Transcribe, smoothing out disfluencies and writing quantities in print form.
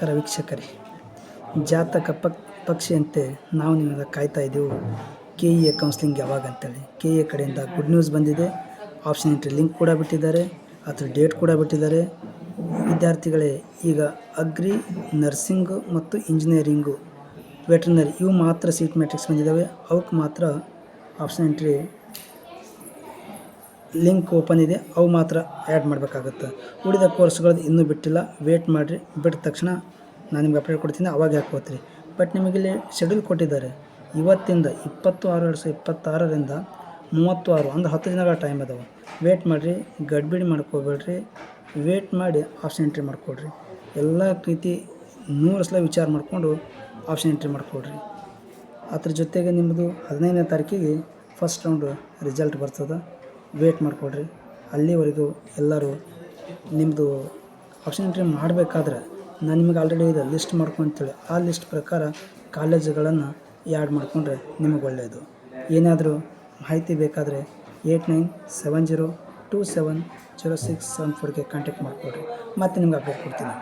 ನಮಸ್ಕಾರ ವೀಕ್ಷಕರೇ, ಜಾತಕ ಪಕ್ಷಿಯಂತೆ ನಾವು ನಿಮಗೆ ಕಾಯ್ತಾ ಇದ್ದೆವು KEA ಕೌನ್ಸಿಲಿಂಗ್ ಯಾವಾಗ ಅಂತೇಳಿ. KEA ಕಡೆಯಿಂದ ಗುಡ್ ನ್ಯೂಸ್ ಬಂದಿದೆ. ಆಪ್ಷನ್ ಎಂಟ್ರಿ ಲಿಂಕ್ ಕೂಡ ಬಿಟ್ಟಿದ್ದಾರೆ, ಅದರ ಡೇಟ್ ಕೂಡ ಬಿಟ್ಟಿದ್ದಾರೆ. ವಿದ್ಯಾರ್ಥಿಗಳೇ, ಈಗ ಅಗ್ರಿ, ನರ್ಸಿಂಗು ಮತ್ತು ಇಂಜಿನಿಯರಿಂಗು, ವೆಟರ್ನರಿ ಇವು ಮಾತ್ರ ಸೀಟ್ ಮ್ಯಾಟ್ರಿಕ್ಸ್ ಬಂದಿದ್ದಾವೆ. ಅವಕ್ಕೆ ಮಾತ್ರ ಆಪ್ಷನ್ ಎಂಟ್ರಿ ಲಿಂಕ್ ಓಪನ್ ಇದೆ, ಅವು ಮಾತ್ರ ಆ್ಯಡ್ ಮಾಡಬೇಕಾಗುತ್ತೆ. ಉಳಿದ ಕೋರ್ಸ್ಗಳದ್ದು ಇನ್ನೂ ಬಿಟ್ಟಿಲ್ಲ, ವೇಟ್ ಮಾಡಿರಿ. ಬಿಟ್ಟ ತಕ್ಷಣ ನಾನು ನಿಮ್ಗೆ ಅಪ್ಡೇಟ್ ಕೊಡ್ತೀನಿ, ಅವಾಗ ಹಾಕೋತ್ರಿ. ಬಟ್ ನಿಮಗಿಲ್ಲಿ ಶೆಡ್ಯೂಲ್ ಕೊಟ್ಟಿದ್ದಾರೆ. ಇವತ್ತಿಂದ 20/6/2026ರಿಂದ 30/6 ಅಂದ್ರೆ 10 ದಿನಗಳ ಟೈಮ್ ಅದಾವೆ. ವೇಟ್ ಮಾಡಿರಿ, ಗಡ್ಬಿಡಿ ಮಾಡ್ಕೋಬೇಡ್ರಿ. ವೇಟ್ ಮಾಡಿ ಆಪ್ಷನ್ ಎಂಟ್ರಿ ಮಾಡ್ಕೊಳ್ರಿ. ಎಲ್ಲ ರೀತಿ 100 ಸಲ ವಿಚಾರ ಮಾಡಿಕೊಂಡು ಆಪ್ಷನ್ ಎಂಟ್ರಿ ಮಾಡ್ಕೊಳ್ರಿ. ಅದ್ರ ಜೊತೆಗೆ ನಿಮ್ಮದು 15ನೇ ತಾರೀಕಿಗೆ ಫಸ್ಟ್ ರೌಂಡು ರಿಸಲ್ಟ್ ಬರ್ತದೆ. ವೇಟ್ ಮಾಡಿಕೊಡ್ರಿ. ಅಲ್ಲಿವರೆಗೂ ಎಲ್ಲರೂ ನಿಮ್ಮದು ಆಪ್ಷನ್ ಎಂಟ್ರಿ ಮಾಡಬೇಕಾದ್ರೆ ನಾನು ನಿಮಗೆ ಆಲ್ರೆಡಿ ಇದೆ ಲಿಸ್ಟ್ ಮಾಡ್ಕೊಂತೇಳಿ, ಆ ಲಿಸ್ಟ್ ಪ್ರಕಾರ ಕಾಲೇಜುಗಳನ್ನು ಆ್ಯಡ್ ಮಾಡಿಕೊಂಡ್ರೆ ನಿಮಗೆ ಒಳ್ಳೆಯದು. ಏನಾದರೂ ಮಾಹಿತಿ ಬೇಕಾದರೆ 8970270674ಗೆ ಕಾಂಟ್ಯಾಕ್ಟ್ ಮಾಡಿಕೊಡ್ರಿ. ಮತ್ತೆ ನಿಮ್ಗೆ ಅಪ್ಡೇಟ್ ಕೊಡ್ತೀನಿ.